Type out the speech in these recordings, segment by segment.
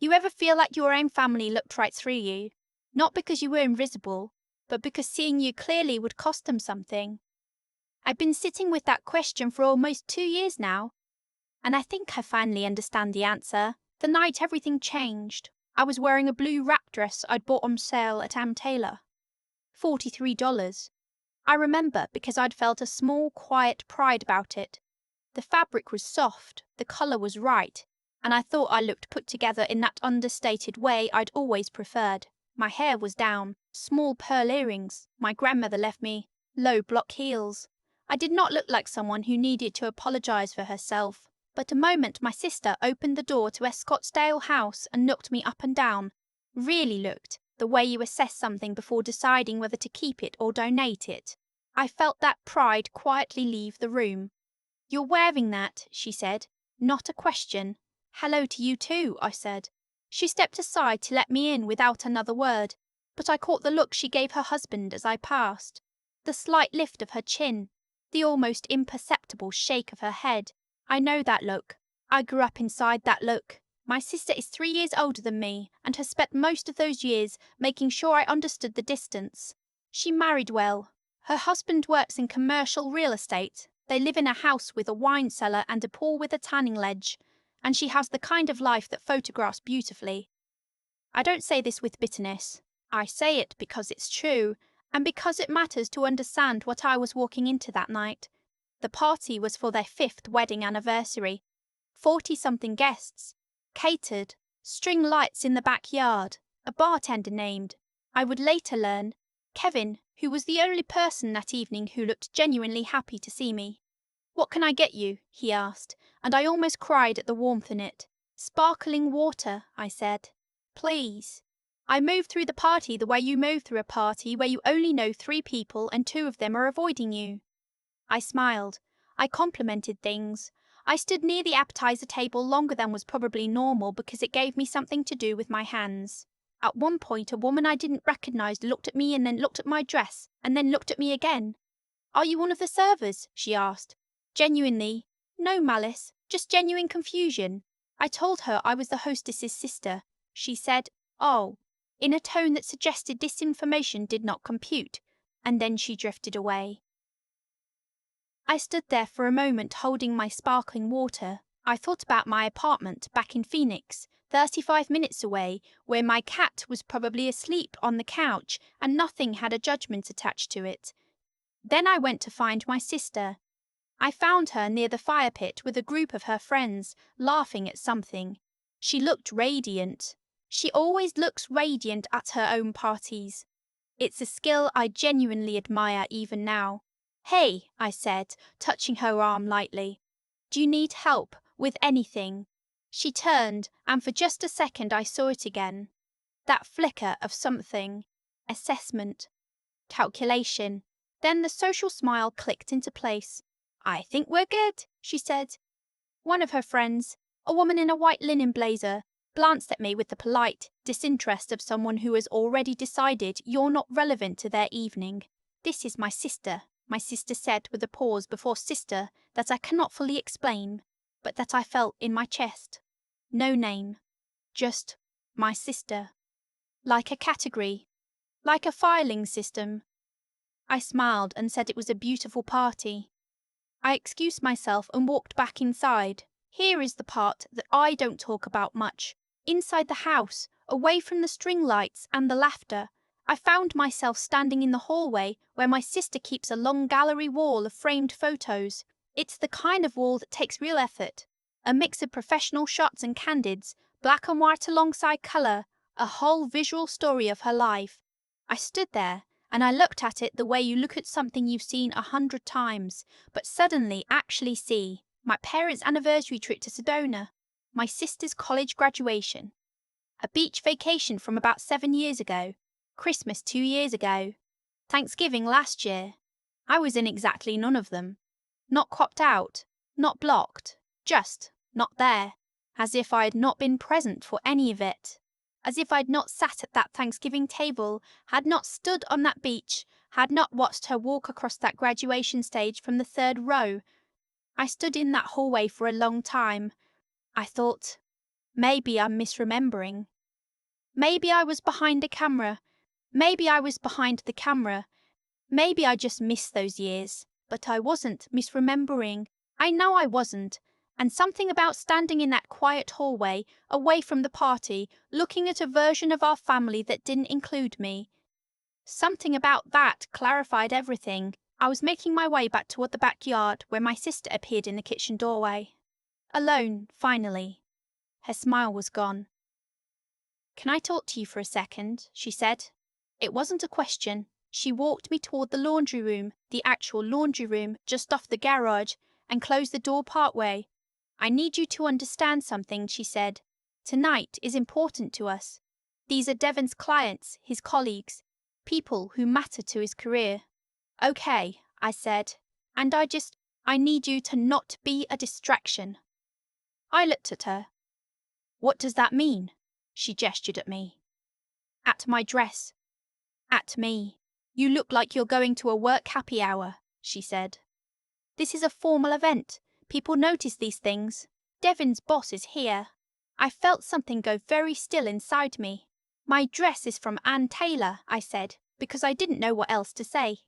You ever feel like your own family looked right through you? Not because you were invisible, but because seeing you clearly would cost them something. I've been sitting with that question for almost 2 years now, and I think I finally understand the answer. The night everything changed, I was wearing a blue wrap dress I'd bought on sale at Am Taylor. $43. I remember because I'd felt a small, quiet pride about it. The fabric was soft, the colour was right, and I thought I looked put together in that understated way I'd always preferred. My hair was down, small pearl earrings, my grandmother left me, low block heels. I did not look like someone who needed to apologise for herself. But the moment my sister opened the door to a Scottsdale house and looked me up and down, really looked, the way you assess something before deciding whether to keep it or donate it, I felt that pride quietly leave the room. "You're wearing that," she said. Not a question. "Hello to you too," I said. She stepped aside to let me in without another word, but I caught the look she gave her husband as I passed. The slight lift of her chin, the almost imperceptible shake of her head. I know that look. I grew up inside that look. My sister is 3 years older than me and has spent most of those years making sure I understood the distance. She married well. Her husband works in commercial real estate. They live in a house with a wine cellar and a pool with a tanning ledge, and she has the kind of life that photographs beautifully. I don't say this with bitterness. I say it because it's true, and because it matters to understand what I was walking into that night. The party was for their 5th wedding anniversary. 40-something guests. Catered. String lights in the backyard. A bartender named, I would later learn, Kevin, who was the only person that evening who looked genuinely happy to see me. "What can I get you?" he asked, and I almost cried at the warmth in it. "Sparkling water," I said. "Please." I move through the party the way you move through a party where you only know 3 people and 2 of them are avoiding you. I smiled. I complimented things. I stood near the appetizer table longer than was probably normal because it gave me something to do with my hands. At one point, a woman I didn't recognize looked at me and then looked at my dress and then looked at me again. "Are you one of the servers?" she asked. Genuinely, no malice, just genuine confusion. I told her I was the hostess's sister. She said, "Oh," in a tone that suggested this information did not compute, and then she drifted away. I stood there for a moment holding my sparkling water. I thought about my apartment back in Phoenix, 35 minutes away, where my cat was probably asleep on the couch and nothing had a judgment attached to it. Then I went to find my sister. I found her near the fire pit with a group of her friends, laughing at something. She looked radiant. She always looks radiant at her own parties. It's a skill I genuinely admire even now. "Hey," I said, touching her arm lightly. "Do you need help with anything?" She turned, and for just a second I saw it again. That flicker of something. Assessment. Calculation. Then the social smile clicked into place. "I think we're good," she said. One of her friends, a woman in a white linen blazer, glanced at me with the polite disinterest of someone who has already decided you're not relevant to their evening. "This is my sister," said with a pause before sister that I cannot fully explain, but that I felt in my chest. No name. Just my sister. Like a category. Like a filing system. I smiled and said it was a beautiful party. I excused myself and walked back inside. Here is the part that I don't talk about much. Inside the house, away from the string lights and the laughter, I found myself standing in the hallway where my sister keeps a long gallery wall of framed photos. It's the kind of wall that takes real effort. A mix of professional shots and candids, black and white alongside colour, a whole visual story of her life. I stood there, and I looked at it the way you look at something you've seen 100 times, but suddenly actually see. My parents' anniversary trip to Sedona, my sister's college graduation, a beach vacation from about 7 years ago, Christmas 2 years ago, Thanksgiving last year. I was in exactly none of them. Not cropped out, not blocked, just not there, as if I had not been present for any of it. As if I'd not sat at that Thanksgiving table, had not stood on that beach, had not watched her walk across that graduation stage from the 3rd row. I stood in that hallway for a long time. I thought, Maybe I'm misremembering. Maybe I was behind a camera. Maybe I was behind the camera. Maybe I just missed those years. But I wasn't misremembering. I know I wasn't. And something about standing in that quiet hallway, away from the party, looking at a version of our family that didn't include me. Something about that clarified everything. I was making my way back toward the backyard where my sister appeared in the kitchen doorway. Alone, finally. Her smile was gone. "Can I talk to you for a second?" she said. It wasn't a question. She walked me toward the laundry room, the actual laundry room, just off the garage, and closed the door partway. "I need you to understand something," she said. "Tonight is important to us. These are Devon's clients, his colleagues, people who matter to his career." "Okay," I said. "And I need you to not be a distraction." I looked at her. "What does that mean?" She gestured at me. "At my dress. At me. You look like you're going to a work happy hour," she said. "This is a formal event. People notice these things. Devon's boss is here." I felt something go very still inside me. "My dress is from Ann Taylor," I said, because I didn't know what else to say.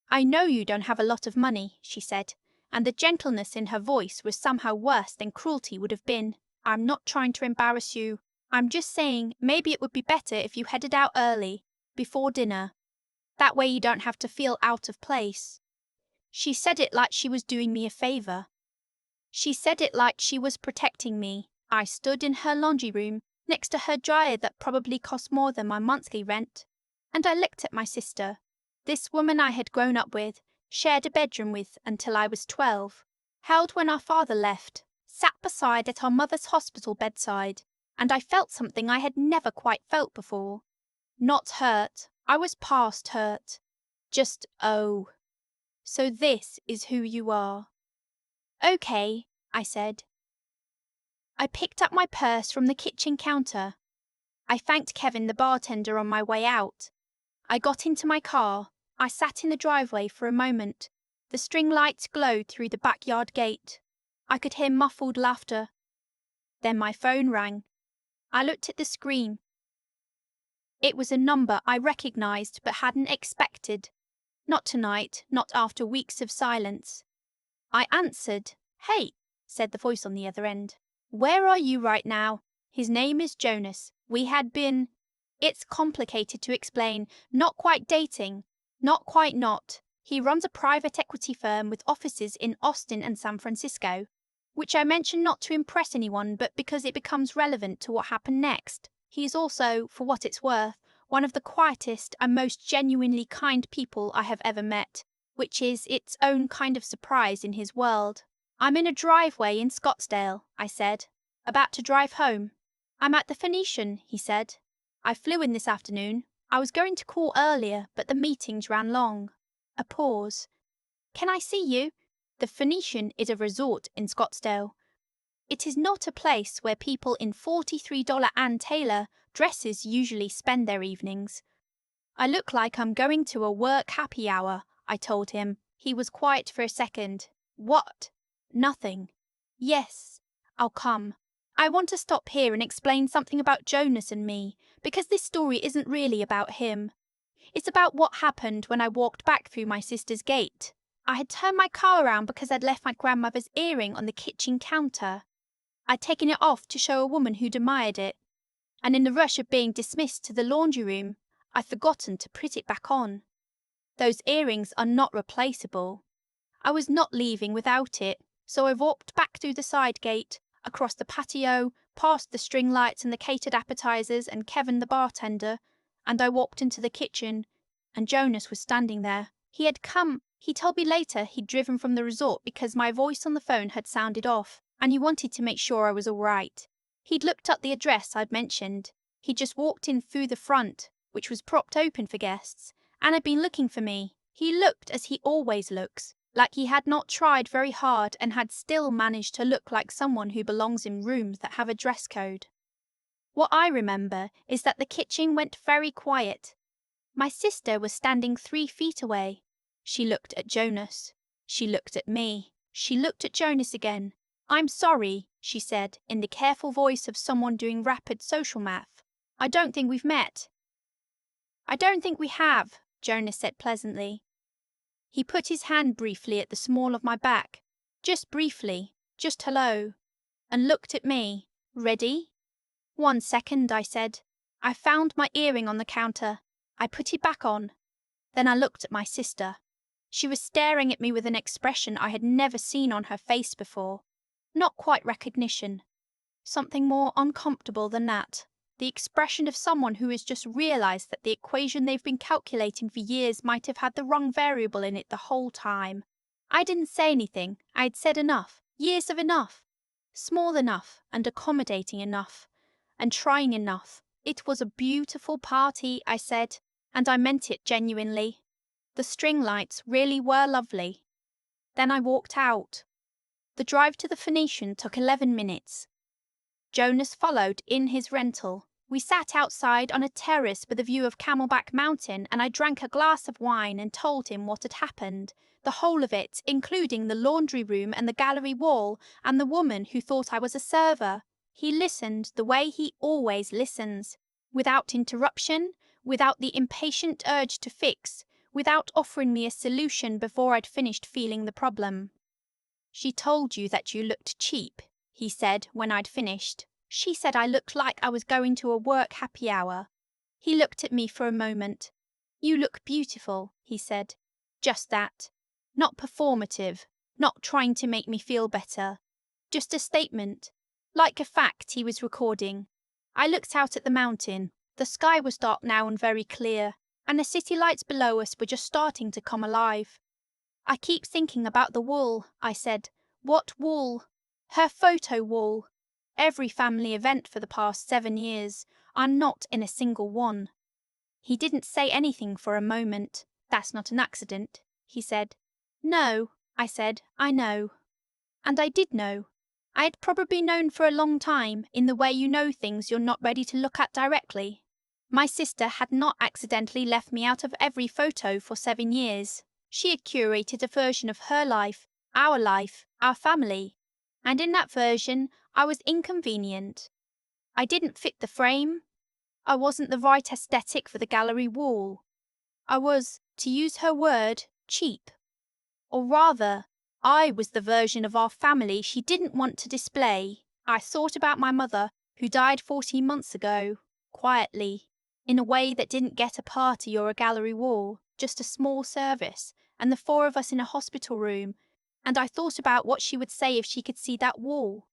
"I know you don't have a lot of money," she said, and the gentleness in her voice was somehow worse than cruelty would have been. "I'm not trying to embarrass you. I'm just saying maybe it would be better if you headed out early, before dinner. That way you don't have to feel out of place." She said it like she was doing me a favor. She said it like she was protecting me. I stood in her laundry room, next to her dryer that probably cost more than my monthly rent, and I looked at my sister. This woman I had grown up with, shared a bedroom with until I was 12, held when our father left, sat beside at our mother's hospital bedside, and I felt something I had never quite felt before. Not hurt. I was past hurt. Just, oh. "So this is who you are." "Okay," I said. I picked up my purse from the kitchen counter. I thanked Kevin, the bartender, on my way out. I got into my car. I sat in the driveway for a moment. The string lights glowed through the backyard gate. I could hear muffled laughter. Then my phone rang. I looked at the screen. It was a number I recognized but hadn't expected. Not tonight, not after weeks of silence. I answered. "Hey," said the voice on the other end. "Where are you right now? His name is Jonas. We had been—" It's complicated to explain. Not quite dating. Not quite not. He runs a private equity firm with offices in Austin and San Francisco, which I mention not to impress anyone but because it becomes relevant to what happened next. He is also, for what it's worth, one of the quietest and most genuinely kind people I have ever met, which is its own kind of surprise in his world. "I'm in a driveway in Scottsdale," I said, "about to drive home." "I'm at the Phoenician," he said. "I flew in this afternoon. I was going to call earlier, but the meetings ran long." A pause. "Can I see you?" The Phoenician is a resort in Scottsdale. It is not a place where people in $43 Ann Taylor dresses usually spend their evenings. "I look like I'm going to a work happy hour," I told him. He was quiet for a second. "What?" "Nothing." "Yes, I'll come. I want to stop here and explain something about Jonas and me, because this story isn't really about him. It's about what happened when I walked back through my sister's gate. I had turned my car around because I'd left my grandmother's earring on the kitchen counter. I'd taken it off to show a woman who'd admired it, and in the rush of being dismissed to the laundry room, I'd forgotten to put it back on. Those earrings are not replaceable. I was not leaving without it, so I walked back through the side gate, across the patio, past the string lights and the catered appetizers and Kevin the bartender, and I walked into the kitchen, and Jonas was standing there. He had come. He told me later he'd driven from the resort because my voice on the phone had sounded off, and he wanted to make sure I was all right. He'd looked up the address I'd mentioned. He'd just walked in through the front, which was propped open for guests, and had been looking for me. He looked as he always looks, like he had not tried very hard and had still managed to look like someone who belongs in rooms that have a dress code. What I remember is that the kitchen went very quiet. My sister was standing 3 feet away. She looked at Jonas. She looked at me. She looked at Jonas again. I'm sorry, she said, in the careful voice of someone doing rapid social math. I don't think we've met. I don't think we have, Jonas said pleasantly. He put his hand briefly at the small of my back, just briefly, just hello, and looked at me. Ready? 1 second, I said. I found my earring on the counter. I put it back on. Then I looked at my sister. She was staring at me with an expression I had never seen on her face before. Not quite recognition. Something more uncomfortable than that. The expression of someone who has just realized that the equation they've been calculating for years might have had the wrong variable in it the whole time. I didn't say anything. I had said enough. Years of enough. Small enough and accommodating enough. And trying enough. It was a beautiful party, I said, and I meant it genuinely. The string lights really were lovely. Then I walked out. The drive to the Phoenician took 11 minutes. Jonas followed in his rental. We sat outside on a terrace with a view of Camelback Mountain, and I drank a glass of wine and told him what had happened, the whole of it, including the laundry room and the gallery wall, and the woman who thought I was a server. He listened the way he always listens, without interruption, without the impatient urge to fix, without offering me a solution before I'd finished feeling the problem. She told you that you looked cheap, he said when I'd finished. She said I looked like I was going to a work happy hour. He looked at me for a moment. You look beautiful, he said. Just that. Not performative, not trying to make me feel better. Just a statement, like a fact he was recording. I looked out at the mountain. The sky was dark now and very clear, and the city lights below us were just starting to come alive. I keep thinking about the wall, I said. What wall? Her photo wall. Every family event for the past 7 years. I'm not in a single one. He didn't say anything for a moment. That's not an accident, he said. No, I said, I know. And I did know. I had probably known for a long time, in the way you know things you're not ready to look at directly. My sister had not accidentally left me out of every photo for 7 years. She had curated a version of her life, our family. And in that version, I was inconvenient. I didn't fit the frame. I wasn't the right aesthetic for the gallery wall. I was, to use her word, cheap. Or rather, I was the version of our family she didn't want to display. I thought about my mother, who died 14 months ago, quietly, in a way that didn't get a party or a gallery wall, just a small service, and the 4 of us in a hospital room, and I thought about what she would say if she could see that wall.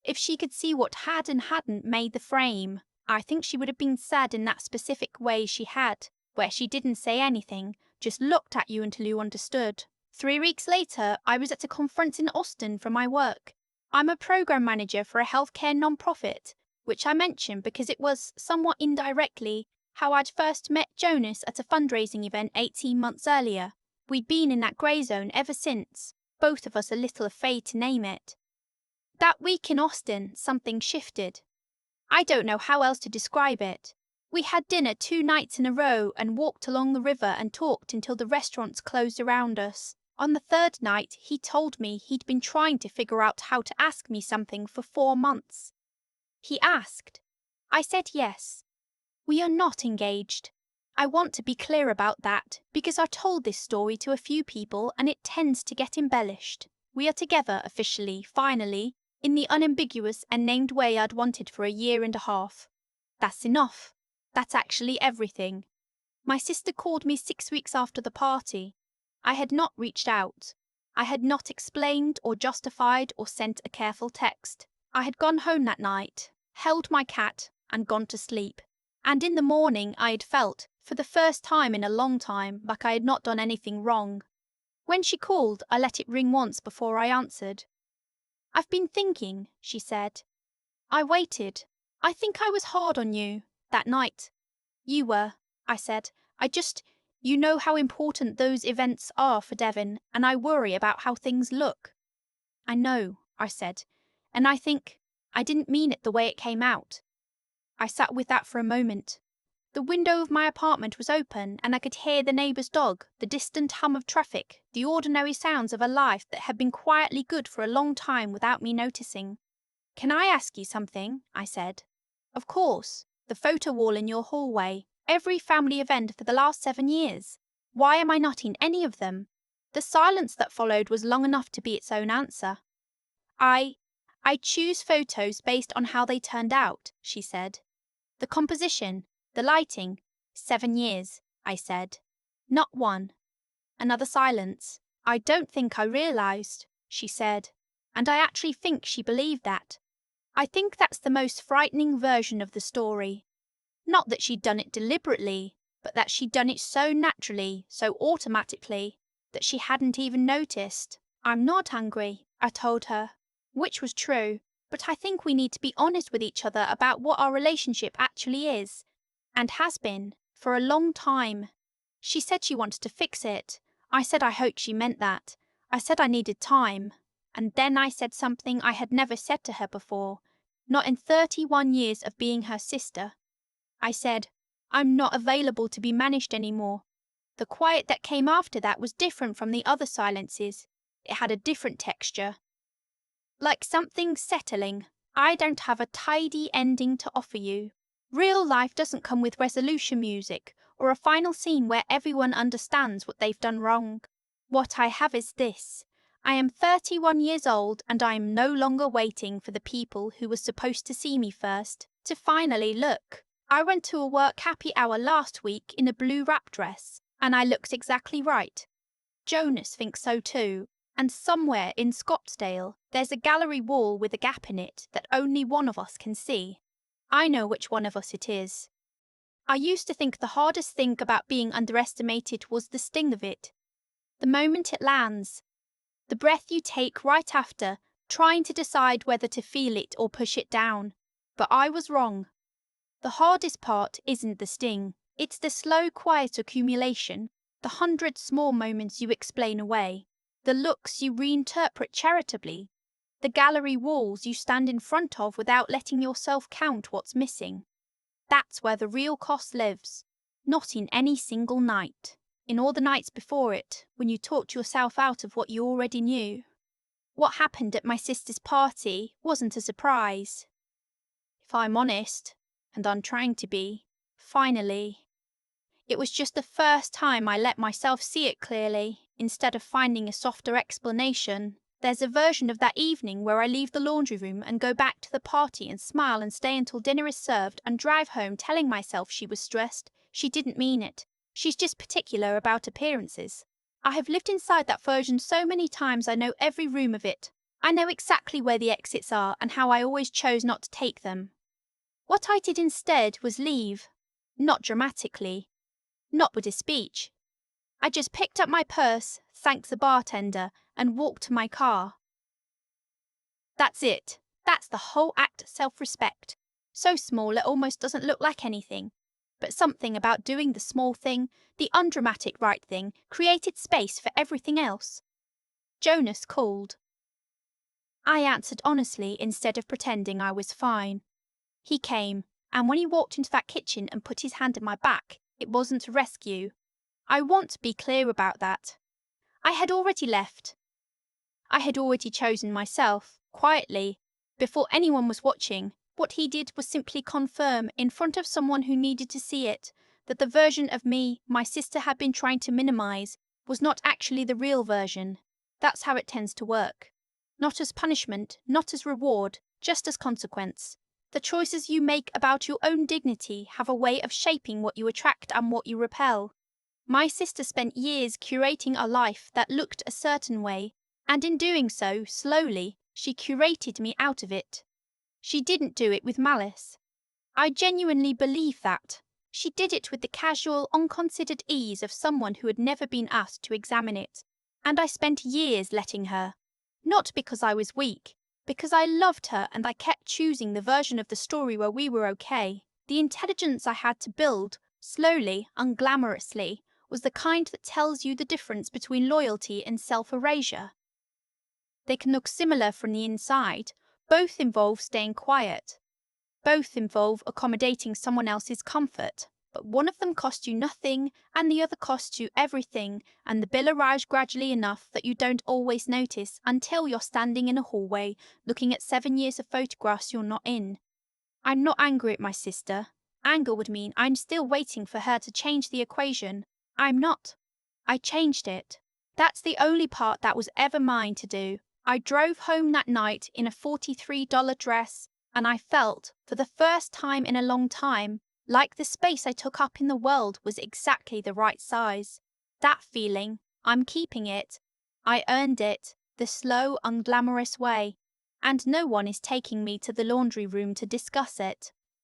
If she could see what had and hadn't made the frame, I think she would have been sad in that specific way she had, where she didn't say anything, just looked at you until you understood. 3 weeks later, I was at a conference in Austin for my work. I'm a program manager for a healthcare nonprofit, which I mention because it was, somewhat indirectly, how I'd first met Jonas at a fundraising event 18 months earlier. We'd been in that grey zone ever since, both of us a little afraid to name it. That week in Austin, something shifted. I don't know how else to describe it. We had dinner 2 nights in a row and walked along the river and talked until the restaurants closed around us. On the 3rd night, he told me he'd been trying to figure out how to ask me something for 4 months. He asked. I said yes. We are not engaged. I want to be clear about that, because I told this story to a few people and it tends to get embellished. We are together officially, finally, in the unambiguous and named way I'd wanted for a year and a half. That's enough. That's actually everything. My sister called me 6 weeks after the party. I had not reached out. I had not explained or justified or sent a careful text. I had gone home that night, held my cat, and gone to sleep. And in the morning I had felt, for the first time in a long time, like I had not done anything wrong. When she called, I let it ring once before I answered. I've been thinking, she said. I waited. I think I was hard on you, that night. You were, I said. You know how important those events are for Devon, and I worry about how things look. I know, I said, and I think I didn't mean it the way it came out. I sat with that for a moment. The window of my apartment was open, and I could hear the neighbour's dog, the distant hum of traffic, the ordinary sounds of a life that had been quietly good for a long time without me noticing. "Can I ask you something?" I said. "Of course. The photo wall in your hallway. Every family event for the last 7 years. Why am I not in any of them?" The silence that followed was long enough to be its own answer. I I choose photos based on how they turned out," she said. "The composition, the lighting. 7 years," I said. "Not one." Another silence. "I don't think I realised," she said. And I actually think she believed that. I think that's the most frightening version of the story. Not that she'd done it deliberately, but that she'd done it so naturally, so automatically, that she hadn't even noticed. "I'm not angry," I told her, which was true, but I think we need to be honest with each other about what our relationship actually is, and has been, for a long time. She said she wanted to fix it. I said I hoped she meant that. I said I needed time. And then I said something I had never said to her before, not in 31 years of being her sister. I said, "I'm not available to be managed anymore." The quiet that came after that was different from the other silences. It had a different texture. Like something settling. "I don't have a tidy ending to offer you. Real life doesn't come with resolution music or a final scene where everyone understands what they've done wrong. What I have is this. I am 31 years old and I am no longer waiting for the people who were supposed to see me first to finally look. I went to a work happy hour last week in a blue wrap dress, and I looked exactly right. Jonas thinks so too. And somewhere in Scottsdale, there's a gallery wall with a gap in it that only one of us can see. I know which one of us it is. I used to think the hardest thing about being underestimated was the sting of it. The moment it lands. The breath you take right after, trying to decide whether to feel it or push it down. But I was wrong. The hardest part isn't the sting. It's the slow, quiet accumulation, the 100 small moments you explain away, the looks you reinterpret charitably, the gallery walls you stand in front of without letting yourself count what's missing. That's where the real cost lives, not in any single night. In all the nights before it, when you talked yourself out of what you already knew. What happened at my sister's party wasn't a surprise. If I'm honest, and I'm trying to be, finally, it was just the first time I let myself see it clearly, instead of finding a softer explanation. There's a version of that evening where I leave the laundry room and go back to the party and smile and stay until dinner is served and drive home telling myself she was stressed. She didn't mean it. She's just particular about appearances. I have lived inside that version so many times I know every room of it. I know exactly where the exits are and how I always chose not to take them. What I did instead was leave. Not dramatically. Not with a speech. I just picked up my purse, thanked the bartender, and walked to my car. That's it. That's the whole act of self-respect. So small it almost doesn't look like anything. But something about doing the small thing, the undramatic right thing, created space for everything else. Jonas called. I answered honestly instead of pretending I was fine. He came, and when he walked into that kitchen and put his hand at my back, it wasn't a rescue. I want to be clear about that. I had already left. I had already chosen myself, quietly, before anyone was watching. What he did was simply confirm, in front of someone who needed to see it, that the version of me my sister had been trying to minimize was not actually the real version. That's how it tends to work. Not as punishment, not as reward, just as consequence. The choices you make about your own dignity have a way of shaping what you attract and what you repel. My sister spent years curating a life that looked a certain way, and in doing so, slowly, she curated me out of it. She didn't do it with malice. I genuinely believe that. She did it with the casual, unconsidered ease of someone who had never been asked to examine it. And I spent years letting her. Not because I was weak, because I loved her and I kept choosing the version of the story where we were okay. The intelligence I had to build, slowly, unglamorously, was the kind that tells you the difference between loyalty and self-erasure. They can look similar from the inside. Both involve staying quiet. Both involve accommodating someone else's comfort. but one of them cost you nothing and the other costs you everything, and the bill arrives gradually enough that you don't always notice until you're standing in a hallway looking at 7 years of photographs you're not in. I'm not angry at my sister. Anger would mean I'm still waiting for her to change the equation. I'm not. I changed it. That's the only part that was ever mine to do. I drove home that night in a $43 dress, and I felt, for the first time in a long time, like the space I took up in the world was exactly the right size. That feeling, I'm keeping it. I earned it, the slow, unglamorous way, and no one is taking me to the laundry room to discuss it.